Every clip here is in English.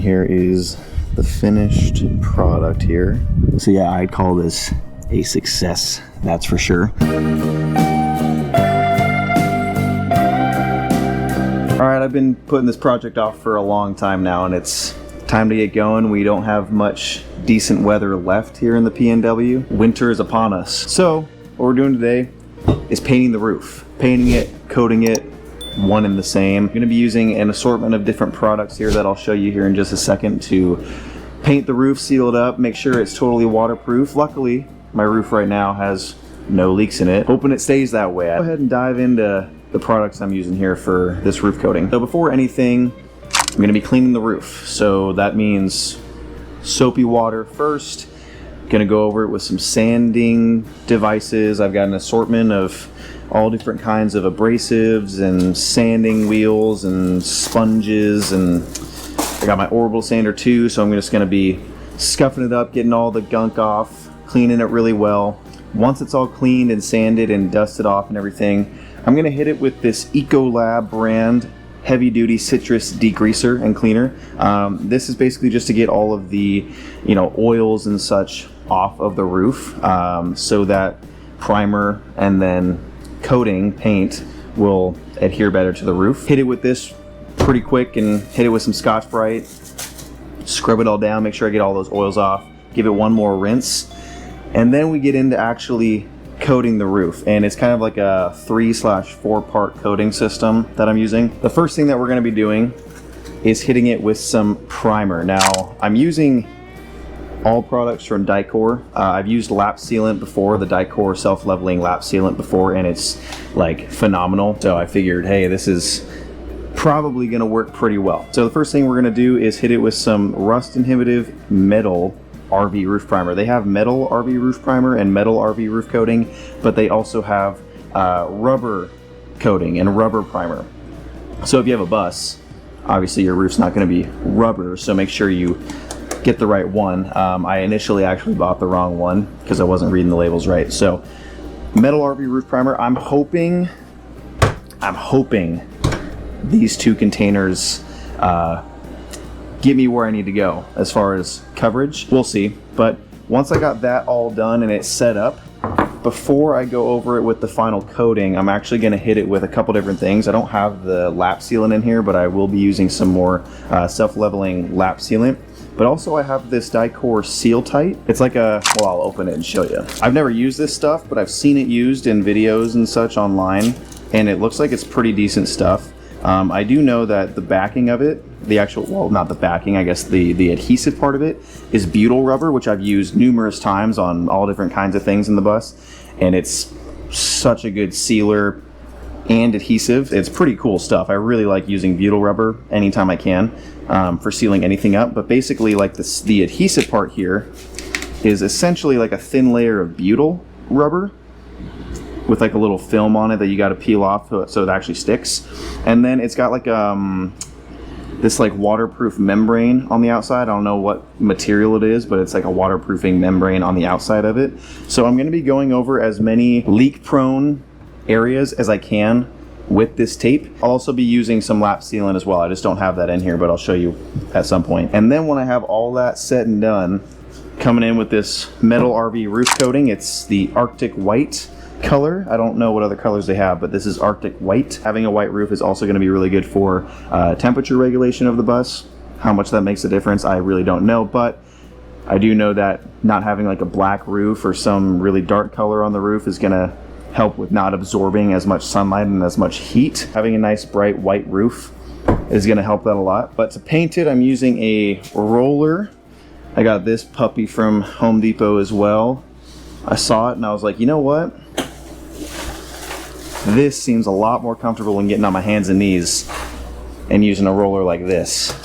here is the finished product here. So yeah, I'd call this a success, that's for sure. All right, I've been putting this project off for a long time now, and it's time to get going. We don't have much decent weather left here in the PNW. Winter is upon us. So what we're doing today is painting the roof. Painting it, coating it, one and the same. I'm gonna be using an assortment of different products here that I'll show you here in just a second to paint the roof, seal it up, make sure it's totally waterproof. Luckily, my roof right now has no leaks in it. Hoping it stays that way. I'll go ahead and dive into the products I'm using here for this roof coating. So before anything, I'm gonna be cleaning the roof. So that means soapy water first. Gonna go over it with some sanding devices. I've got an assortment of all different kinds of abrasives and sanding wheels and sponges, and I got my orbital sander too, so I'm just gonna be scuffing it up, getting all the gunk off, cleaning it really well. Once it's all cleaned and sanded and dusted off and everything, I'm gonna hit it with this Ecolab brand heavy duty citrus degreaser and cleaner. This is basically just to get all of the, oils and such off of the roof, so that primer and then coating paint will adhere better to the roof. Hit it with this pretty quick and hit it with some Scotch-Brite. Scrub it all down, make sure I get all those oils off. Give it one more rinse. And then we get into actually coating the roof. And it's kind of like a 3/4 part coating system that I'm using. The first thing that we're gonna be doing is hitting it with some primer. Now, I'm using all products from Dicor. I've used lap sealant before, the Dicor self-leveling lap sealant before, and it's like phenomenal. So I figured, hey, this is probably gonna work pretty well. So the first thing we're gonna do is hit it with some rust inhibitive metal RV roof primer. They have metal RV roof primer and metal RV roof coating, but they also have rubber coating and rubber primer. So if you have a bus, obviously your roof's not gonna be rubber, so make sure you get the right one. I initially actually bought the wrong one because I wasn't reading the labels right. So metal RV roof primer, I'm hoping these two containers get me where I need to go as far as coverage. We'll see. But once I got that all done and it's set up, before I go over it with the final coating, I'm actually going to hit it with a couple different things. I don't have the lap sealant in here, but I will be using some more self-leveling lap sealant. But also I have this Dicor Seal Tight. It's like a, well, I'll open it and show you. I've never used this stuff, but I've seen it used in videos and such online, and it looks like it's pretty decent stuff. I do know that the backing of it, the actual, well, not the backing, I guess the adhesive part of it is butyl rubber, which I've used numerous times on all different kinds of things in the bus, and it's such a good sealer and adhesive. It's pretty cool stuff. I really like using butyl rubber anytime I can for sealing anything up. But basically, like the adhesive part here is essentially like a thin layer of butyl rubber with like a little film on it that you got to peel off so it actually sticks. And then it's got like this like waterproof membrane on the outside. I don't know what material it is, but it's like a waterproofing membrane on the outside of it. So I'm going to be going over as many leak prone areas as I can with this tape. I'll also be using some lap sealant as well. I just don't have that in here, but I'll show you at some point. And then when I have all that said and done, coming in with this metal RV roof coating, it's the Arctic White color. I don't know what other colors they have, but this is Arctic White. Having a white roof is also going to be really good for temperature regulation of the bus. How much that makes a difference, I really don't know, but I do know that not having like a black roof or some really dark color on the roof is going to help with not absorbing as much sunlight and as much heat. Having a nice bright white roof is going to help that a lot. But to paint it, I'm using a roller. I got this puppy from Home Depot as well. I saw it and I was like, you know what? This seems a lot more comfortable than getting on my hands and knees and using a roller like this.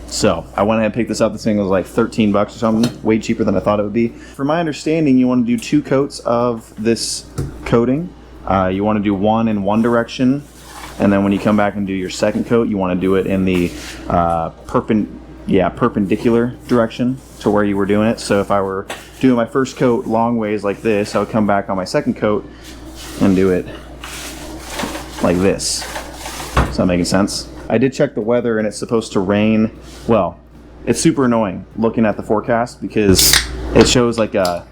So I went ahead and picked this up. This thing was like 13 bucks or something, way cheaper than I thought it would be. From my understanding, you want to do 2 coats of this coating. You want to do one in one direction, and then when you come back and do your second coat, you want to do it in the perpendicular direction to where you were doing it. So if I were doing my first coat long ways like this, I would come back on my second coat and do it like this. Is that making sense? I did check the weather and it's supposed to rain. Well, it's super annoying looking at the forecast because it shows like it's a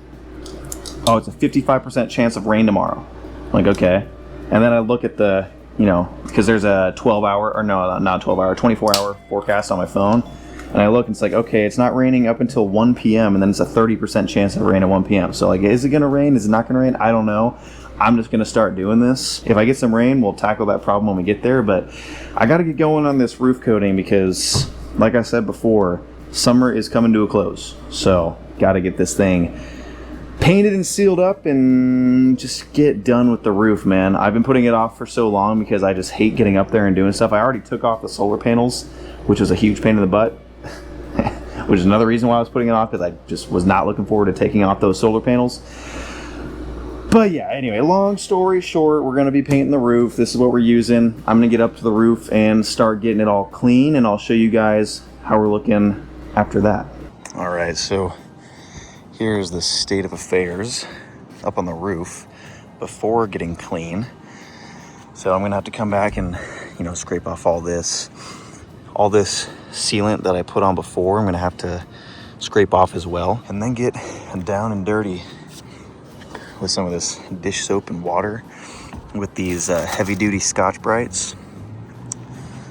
55% chance of rain tomorrow. I'm like, okay. And then I look at the, because there's a 12-hour, or no, not 12-hour, 24-hour forecast on my phone. And I look and it's like, okay, it's not raining up until 1 p.m. and then it's a 30% chance of rain at 1 p.m. So like, is it going to rain? Is it not going to rain? I don't know. I'm just going to start doing this. If I get some rain, we'll tackle that problem when we get there. But I got to get going on this roof coating because, like I said before, summer is coming to a close. So got to get this thing painted and sealed up and just get done with the roof, man. I've been putting it off for so long because I just hate getting up there and doing stuff. I already took off the solar panels, which was a huge pain in the butt, which is another reason why I was putting it off, because I just was not looking forward to taking off those solar panels. But yeah, anyway, long story short, we're going to be painting the roof. This is what we're using. I'm going to get up to the roof and start getting it all clean, and I'll show you guys how we're looking after that. All right, so here's the state of affairs up on the roof before getting clean. So I'm going to have to come back and, scrape off all this sealant that I put on before. I'm going to have to scrape off as well, and then get down and dirty with some of this dish soap and water with these heavy-duty Scotch Brights.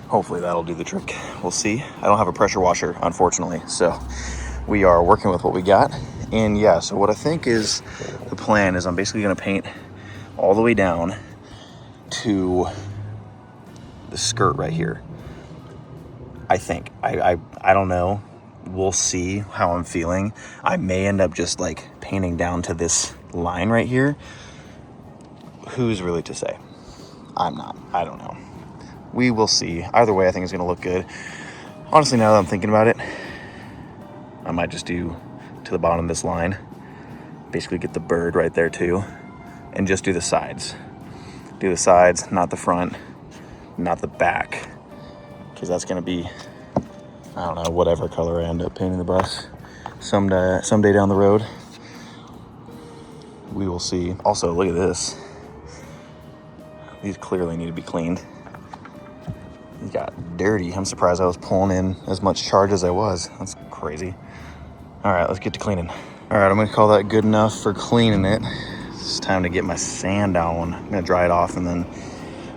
Hopefully that'll do the trick. We'll see. I don't have a pressure washer, unfortunately, so we are working with what we got. And yeah, so what I think is the plan is I'm basically going to paint all the way down to the skirt right here. I think. I don't know. We'll see how I'm feeling. I may end up just like painting down to this line right here. Who's really to say? I'm not. I don't know. We will see. Either way, I think it's going to look good. Honestly, now that I'm thinking about it, I might just do to the bottom of this line. Basically get the bird right there too. And just do the sides. Do the sides, not the front, not the back. Because that's going to be, I don't know, whatever color I end up painting the bus. Someday down the road. We will see. Also, look at this. These clearly need to be cleaned. These got dirty. I'm surprised I was pulling in as much charge as I was. That's crazy. All right, let's get to cleaning. All right, I'm gonna call that good enough for cleaning it. It's time to get my sand on. I'm gonna dry it off and then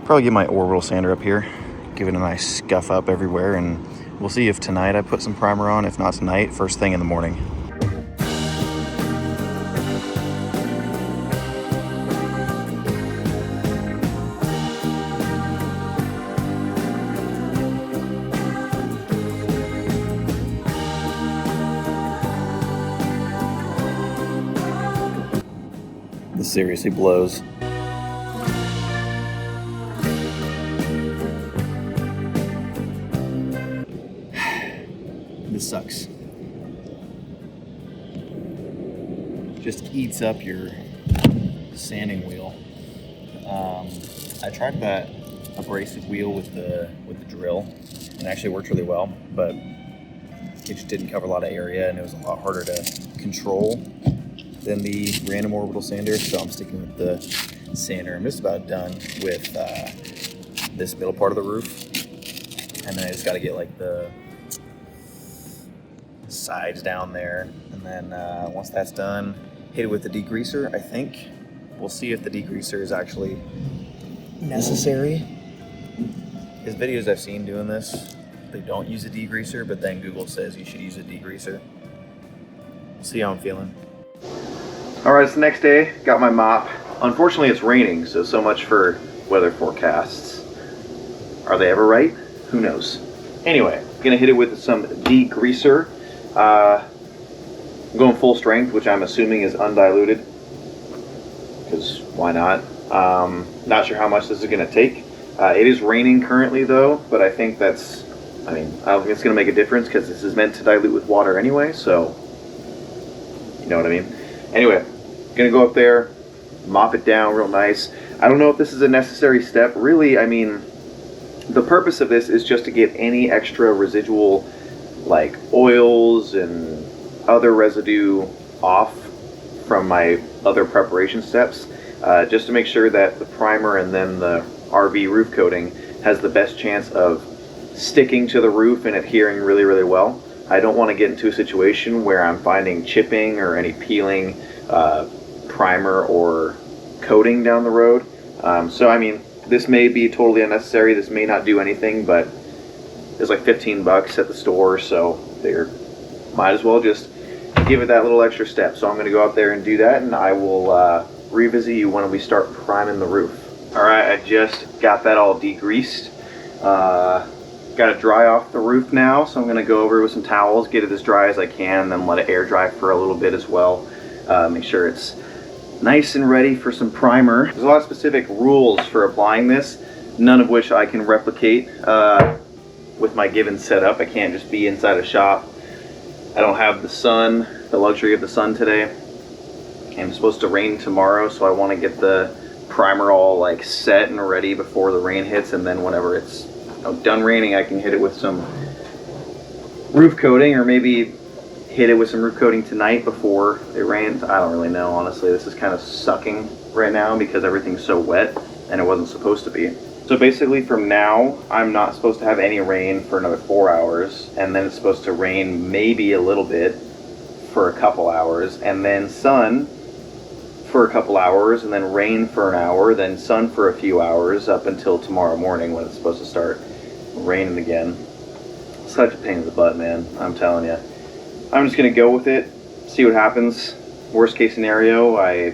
probably get my orbital sander up here, give it a nice scuff up everywhere, and we'll see if tonight I put some primer on. If not tonight, first thing in the morning. This seriously blows. This sucks. Just eats up your sanding wheel. I tried that abrasive wheel with the drill, and it actually worked really well, but it just didn't cover a lot of area, and it was a lot harder to control than the random orbital sander, so I'm sticking with the sander. I'm just about done with this middle part of the roof, and then I just got to get like the sides down there, and then once that's done, hit it with the degreaser. I think we'll see if the degreaser is actually necessary. His videos I've seen doing this, they don't use a degreaser, but then Google says you should use a degreaser. We'll see how I'm feeling. All right, it's the next day. Got my mop. Unfortunately, it's raining, so much for weather forecasts. Are they ever right? Who knows? Anyway, gonna hit it with some degreaser. I'm going full strength, which I'm assuming is undiluted, because why not? Not sure how much this is gonna take. It is raining currently though, but I think I don't think it's gonna make a difference because this is meant to dilute with water anyway, so you know what I mean. Anyway, gonna go up there, mop it down real nice. I don't know if this is a necessary step. Really, I mean, the purpose of this is just to get any extra residual, like oils and other residue off from my other preparation steps, just to make sure that the primer and then the RV roof coating has the best chance of sticking to the roof and adhering really, really well. I don't want to get into a situation where I'm finding chipping or any peeling primer or coating down the road. So I mean, this may be totally unnecessary. This may not do anything, but it's like 15 bucks at the store, so figure might as well just give it that little extra step. So I'm going to go out there and do that, and I will revisit you when we start priming the roof. All right, I just got that all degreased. Got to dry off the roof now, so I'm going to go over with some towels, get it as dry as I can, then let it air dry for a little bit as well. Make sure it's nice and ready for some primer. There's a lot of specific rules for applying this, none of which I can replicate with my given setup. I can't just be inside a shop. I don't have the sun, the luxury of the sun today. And it's supposed to rain tomorrow, so I want to get the primer all like set and ready before the rain hits, and then whenever it's done raining, I can hit it with some roof coating, or maybe hit it with some roof coating tonight before it rains. I don't really know, honestly. This is kind of sucking right now because everything's so wet and it wasn't supposed to be. So basically from now, I'm not supposed to have any rain for another 4 hours, and then it's supposed to rain maybe a little bit for a couple hours, and then sun for a couple hours, and then rain for an hour, then sun for a few hours up until tomorrow morning when it's supposed to start raining again. Such a pain in the butt, man, I'm telling you. I'm just gonna go with it, see what happens. Worst case scenario, I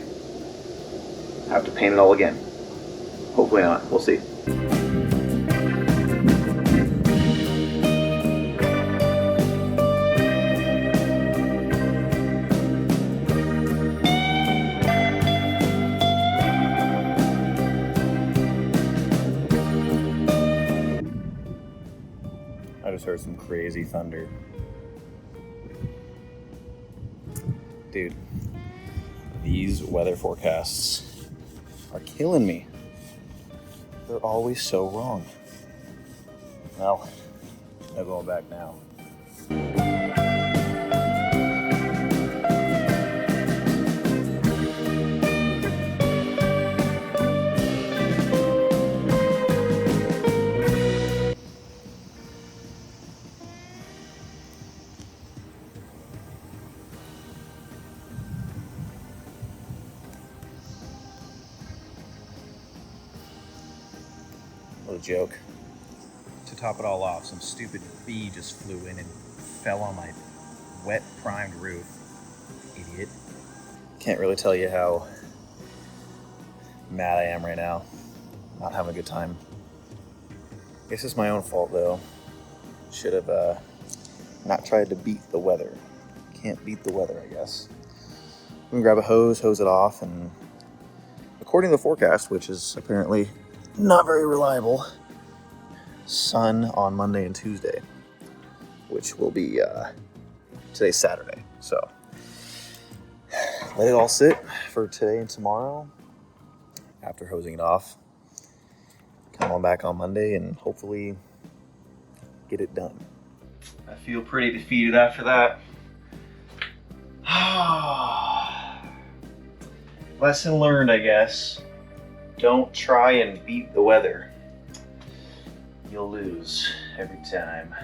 have to paint it all again. Hopefully not, we'll see. I just heard some crazy thunder. Dude, these weather forecasts are killing me. They're always so wrong. Well, no going back now. What a joke. To top it all off, some stupid bee just flew in and fell on my wet primed roof. Idiot. Can't really tell you how mad I am right now. Not having a good time. Guess it's my own fault though. Should have not tried to beat the weather. Can't beat the weather, I guess. I'm gonna grab a hose it off, and according to the forecast, which is apparently not very reliable, sun on Monday and Tuesday, which will be today's Saturday. So let it all sit for today and tomorrow. After hosing it off, come on back on Monday and hopefully get it done. I feel pretty defeated after that. Lesson learned, I guess. Don't try and beat the weather. You'll lose every time.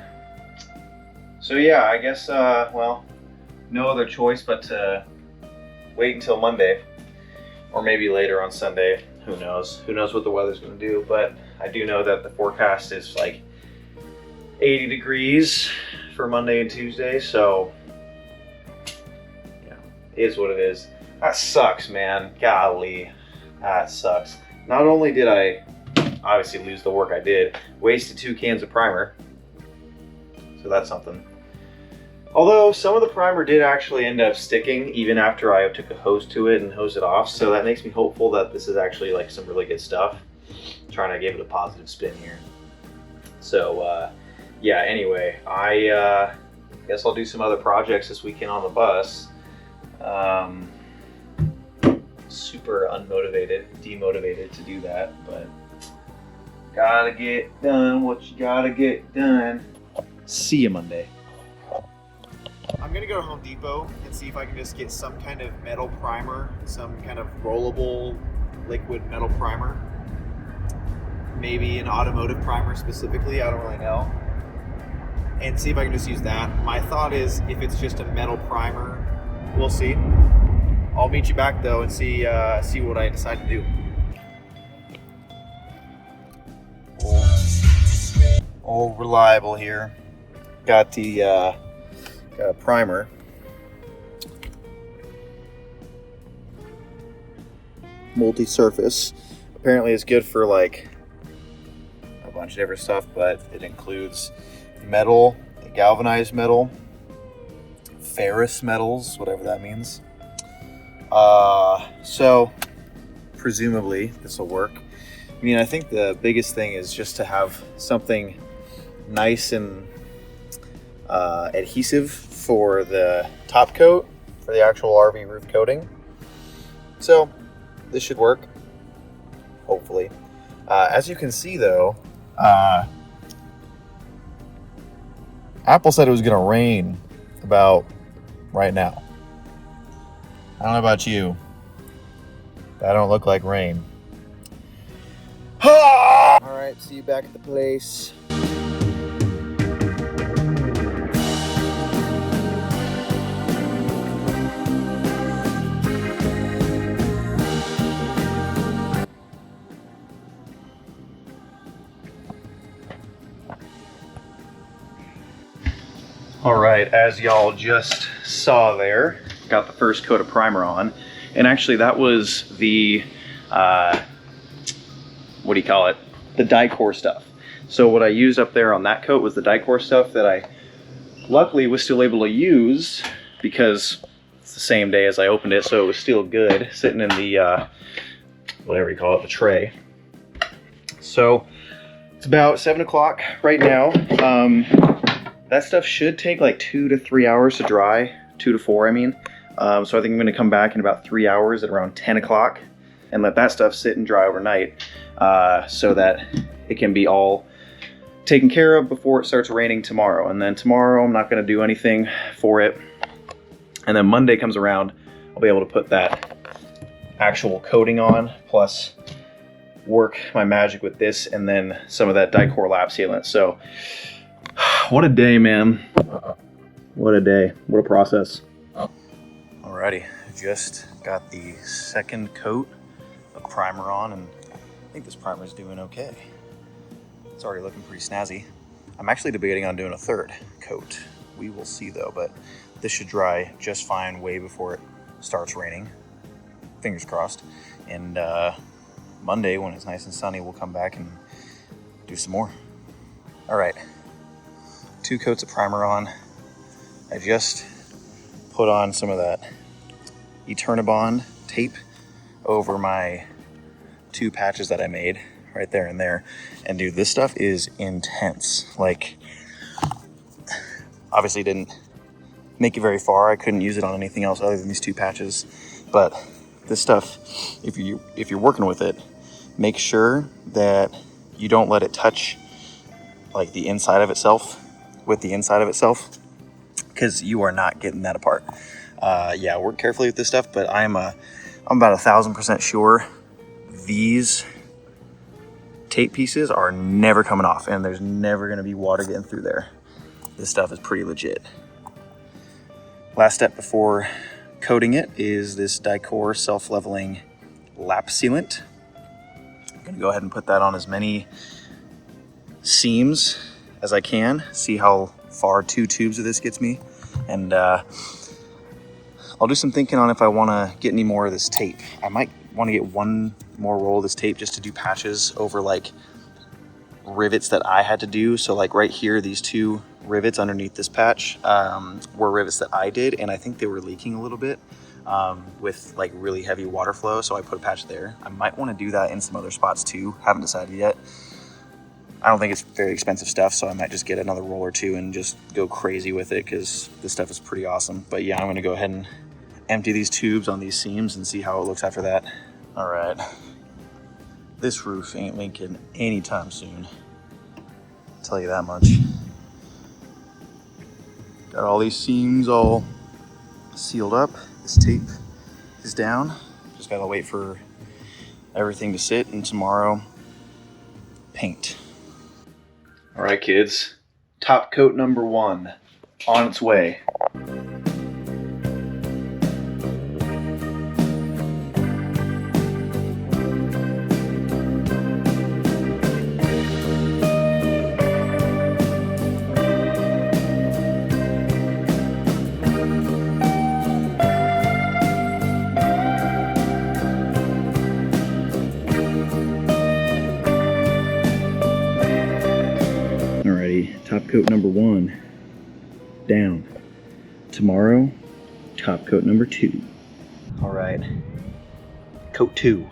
So yeah, I guess, well, no other choice but to wait until Monday. Or maybe later on Sunday. Who knows? Who knows what the weather's going to do. But I do know that the forecast is like 80 degrees for Monday and Tuesday. So, yeah, it is what it is. That sucks, man. Golly. That sucks. Not only did I obviously lose the work I did, wasted 2 cans of primer. So that's something. Although some of the primer did actually end up sticking even after I took a hose to it and hosed it off. So that makes me hopeful that this is actually like some really good stuff. I'm trying to give it a positive spin here. So yeah, anyway, I guess I'll do some other projects this weekend on the bus. Super unmotivated, demotivated to do that, but gotta get done what you gotta get done. See you Monday. I'm gonna go to Home Depot and see if I can just get some kind of metal primer, some kind of rollable liquid metal primer. Maybe an automotive primer specifically, I don't really know. and see if I can just use that. My thought is if it's just a metal primer, we'll see. I'll meet you back though and see what I decide to do. Old reliable here. Got the got a primer. Multi-surface. Apparently it's good for like a bunch of different stuff, but it includes metal, galvanized metal, ferrous metals, whatever that means. So presumably this will work. I mean, I think the biggest thing is just to have something nice and adhesive for the top coat, for the actual RV roof coating. So this should work, hopefully. As you can see though, Apple said it was gonna rain about right now. I don't know about you, but I don't look like rain. All right, see you back at the place. All right, as y'all just saw there, got the first coat of primer on, and actually that was the what do you call it? The Dicor stuff. So what I used up there on that coat was the Dicor stuff that I luckily was still able to use because it's the same day as I opened it, so it was still good, sitting in the whatever you call it, the tray. So it's about 7 o'clock right now. That stuff should take like 2 to 3 hours to dry, 2 to 4, I mean. So I think I'm gonna come back in about 3 hours at around 10 o'clock and let that stuff sit and dry overnight so that it can be all taken care of before it starts raining tomorrow. And then tomorrow I'm not gonna do anything for it. And then Monday comes around, I'll be able to put that actual coating on, plus work my magic with this and then some of that Dicor lap sealant. So what a day, man. What a day. What a process. Alrighty, just got the second coat of primer on, and I think this primer is doing okay. It's already looking pretty snazzy. I'm actually debating on doing a third coat. We will see though, but this should dry just fine way before it starts raining. Fingers crossed. And Monday, when it's nice and sunny, we'll come back and do some more. All right. 2 coats of primer on. I just put on some of that Eternibond tape over my 2 patches that I made right there and there. And dude, this stuff is intense. Like, obviously didn't make it very far. I couldn't use it on anything else other than these 2 patches. But this stuff, if you're working with it, make sure that you don't let it touch like the inside of itself with the inside of itself, because you are not getting that apart. Yeah, work carefully with this stuff, but I'm about 1,000% sure these tape pieces are never coming off, and there's never gonna be water getting through there. This stuff is pretty legit. Last step before coating it is this Dicor self-leveling lap sealant. I'm gonna go ahead and put that on as many seams as I can, see how far 2 tubes of this gets me, and I'll do some thinking on if I want to get any more of this tape. I might want to get 1 more roll of this tape just to do patches over like rivets that I had to do. So like right here, these 2 rivets underneath this patch were rivets that I did, and I think they were leaking a little bit with like really heavy water flow, so I put a patch there. I might want to do that in some other spots too, haven't decided yet. I don't think it's very expensive stuff, so I might just get another roll or 2 and just go crazy with it, because this stuff is pretty awesome. But yeah, I'm gonna go ahead and empty these tubes on these seams and see how it looks after that. All right, this roof ain't leaking anytime soon, I'll tell you that much. Got all these seams all sealed up. This tape is down. Just gotta wait for everything to sit, and tomorrow, paint. All right, kids, top coat number 1 on its way. Top coat number 1 down. Tomorrow, top coat number 2. All right, coat 2.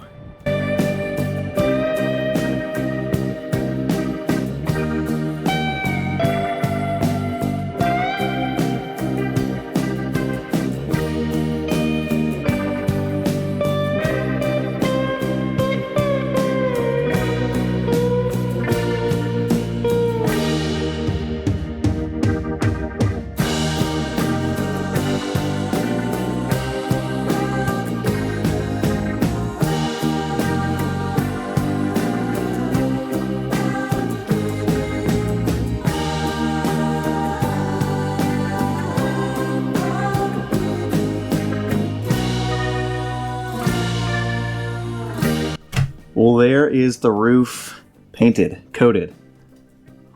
Well, there is the roof painted, coated,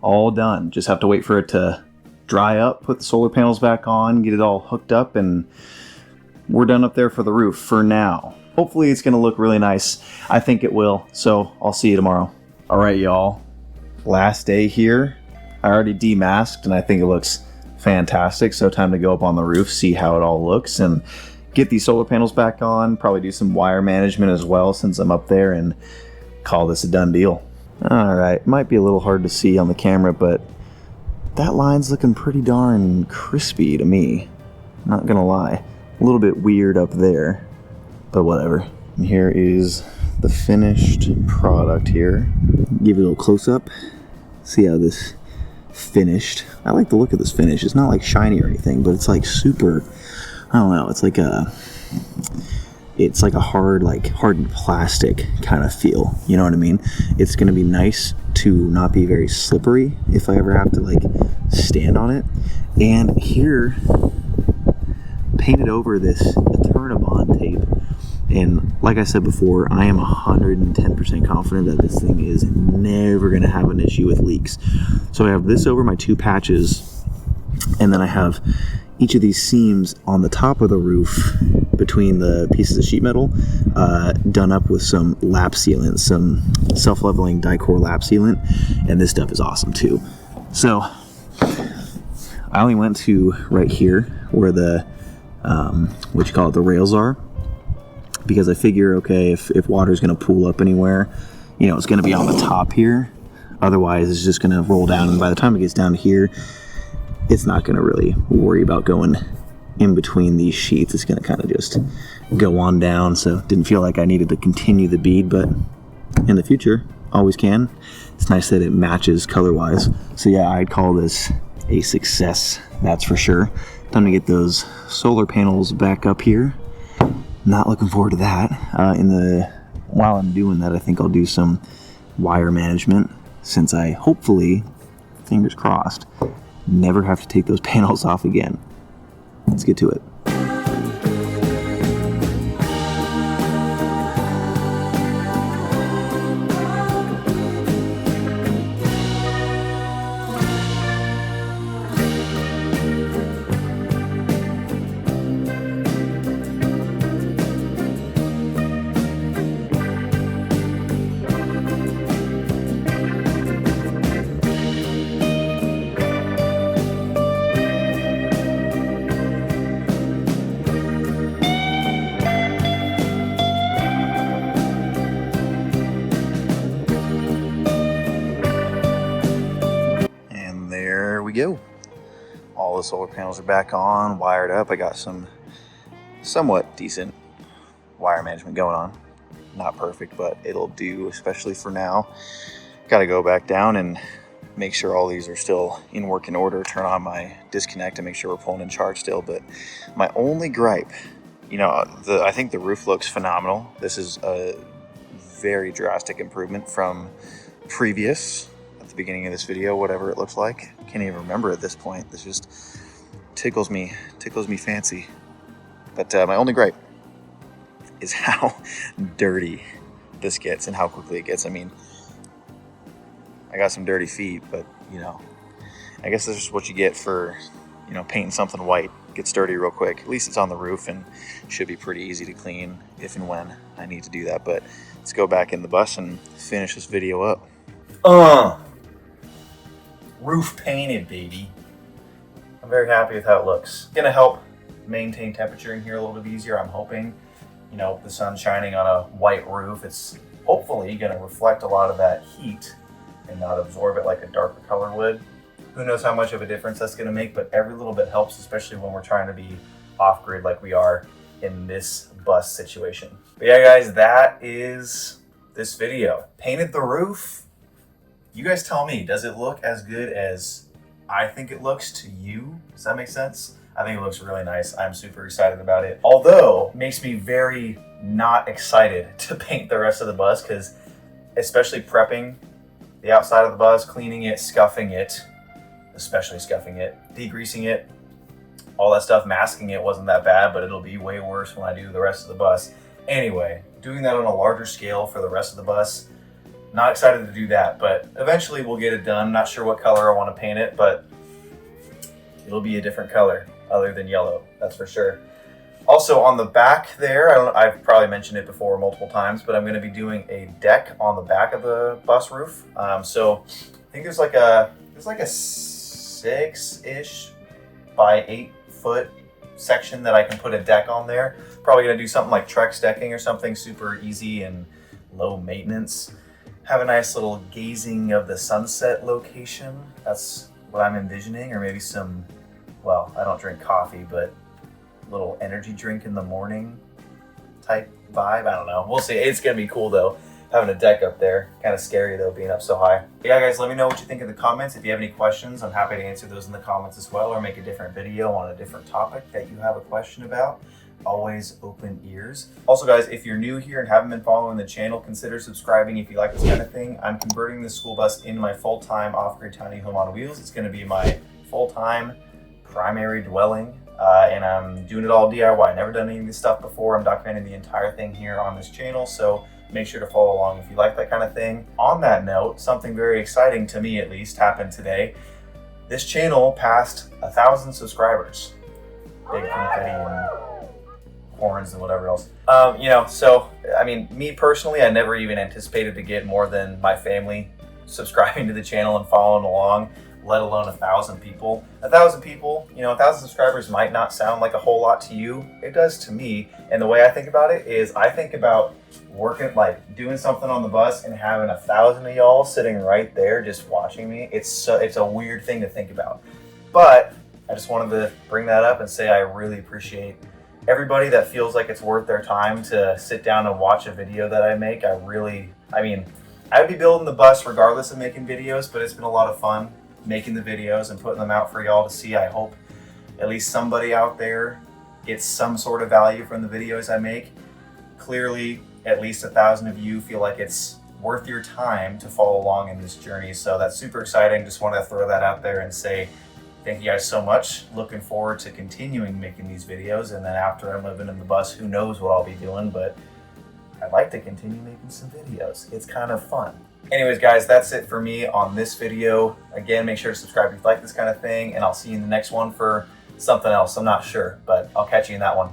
all done. Just have to wait for it to dry up, put the solar panels back on, get it all hooked up, and we're done up there for the roof for now. Hopefully it's gonna look really nice. I think it will, so I'll see you tomorrow. All right, y'all, last day here. I already demasked and I think it looks fantastic, so time to go up on the roof, see how it all looks, and get these solar panels back on, probably do some wire management as well since I'm up there, and call this a done deal. Alright, might be a little hard to see on the camera, but that line's looking pretty darn crispy to me. Not gonna lie. A little bit weird up there, but whatever. And here is the finished product here. Give it a little close up. See how this finished. I like the look of this finish. It's not like shiny or anything, but it's like super, I don't know, it's like a hardened plastic kind of feel. You know what I mean? It's gonna be nice to not be very slippery if I ever have to like stand on it. And here, painted over this Eternabond tape. And like I said before, I am 110% confident that this thing is never gonna have an issue with leaks. So I have this over my 2 patches, and then I have each of these seams on the top of the roof between the pieces of sheet metal done up with some lap sealant, some self-leveling Dicor lap sealant, and this stuff is awesome too. So I only went to right here where the the rails are, because I figure, okay, if water's gonna pool up anywhere, you know, it's gonna be on the top here. Otherwise it's just gonna roll down, and by the time it gets down to here, it's not going to really worry about going in between these sheets. It's going to kind of just go on down. So didn't feel like I needed to continue the bead, but in the future, always can. It's nice that it matches color-wise. So yeah, I'd call this a success, that's for sure. Time to get those solar panels back up here. Not looking forward to that. While I'm doing that, I think I'll do some wire management, since I hopefully, fingers crossed, never have to take those panels off again. Let's get to it. Go. All the solar panels are back on, wired up. I got some somewhat decent wire management going on. Not perfect, but it'll do, especially for now. Got to go back down and make sure all these are still in working order, turn on my disconnect and make sure we're pulling in charge still. But my only gripe, you know, I think the roof looks phenomenal. This is a very drastic improvement from previous. the beginning of this video, whatever it looks like. Can't even remember at this point. This just tickles me fancy. But my only gripe is how dirty this gets and how quickly it gets. I mean, I got some dirty feet, but you know, I guess this is what you get for, you know, painting something white. It gets dirty real quick. At least it's on the roof and should be pretty easy to clean if and when I need to do that. But let's go back in the bus and finish this video up. Roof painted, baby. I'm very happy with how it looks. It's gonna help maintain temperature in here a little bit easier, I'm hoping. You know, the sun shining on a white roof, it's hopefully gonna reflect a lot of that heat and not absorb it like a darker color would. Who knows how much of a difference that's gonna make, but every little bit helps, especially when we're trying to be off-grid like we are in this bus situation. But yeah, guys, that is this video. Painted the roof. You guys tell me, does it look as good as I think it looks to you? Does that make sense? I think it looks really nice. I'm super excited about it. Although, it makes me very not excited to paint the rest of the bus, because especially prepping the outside of the bus, cleaning it, scuffing it, especially scuffing it, degreasing it, all that stuff, masking it wasn't that bad, but it'll be way worse when I do the rest of the bus. Anyway, doing that on a larger scale for the rest of the bus, not excited to do that, but eventually we'll get it done. Not sure what color I want to paint it, but it'll be a different color other than yellow, that's for sure. Also on the back there, I've probably mentioned it before multiple times, but I'm going to be doing a deck on the back of the bus roof. So I think there's like a 6-ish by 8-foot section that I can put a deck on there. Probably going to do something like Trex decking or something super easy and low maintenance. Have a nice little gazing of the sunset location. That's what I'm envisioning, or maybe some, well, I don't drink coffee, but little energy drink in the morning type vibe. I don't know. We'll see. It's going to be cool though, having a deck up there. Kind of scary though, being up so high. But yeah, guys, let me know what you think in the comments. If you have any questions, I'm happy to answer those in the comments as well, or make a different video on a different topic that you have a question about. Always open ears. Also, guys, if you're new here and haven't been following the channel, consider subscribing if you like this kind of thing. I'm converting this school bus into my full-time off-grid tiny home on wheels. It's going to be my full-time primary dwelling, and I'm doing it all DIY. Never done any of this stuff before. I'm documenting the entire thing here on this channel, so make sure to follow along if you like that kind of thing. On that note, something very exciting to me at least happened today. This channel passed 1,000 subscribers. Big confetti and horns and whatever else. You know, so, I mean, me personally, I never even anticipated to get more than my family subscribing to the channel and following along, let alone 1,000 people. 1,000 people, you know, 1,000 subscribers might not sound like a whole lot to you. It does to me. And the way I think about it is I think about working, like doing something on the bus and having 1,000 of y'all sitting right there just watching me. It's a weird thing to think about. But I just wanted to bring that up and say I really appreciate everybody that feels like it's worth their time to sit down and watch a video that I make. I mean, I would be building the bus regardless of making videos, but it's been a lot of fun making the videos and putting them out for y'all to see. I hope at least somebody out there gets some sort of value from the videos I make. Clearly, at least 1,000 of you feel like it's worth your time to follow along in this journey. So that's super exciting. Just wanted to throw that out there and say thank you guys so much. Looking forward to continuing making these videos. And then after I'm living in the bus, who knows what I'll be doing, but I'd like to continue making some videos. It's kind of fun. Anyways, guys, that's it for me on this video. Again, make sure to subscribe if you like this kind of thing, and I'll see you in the next one for something else. I'm not sure, but I'll catch you in that one.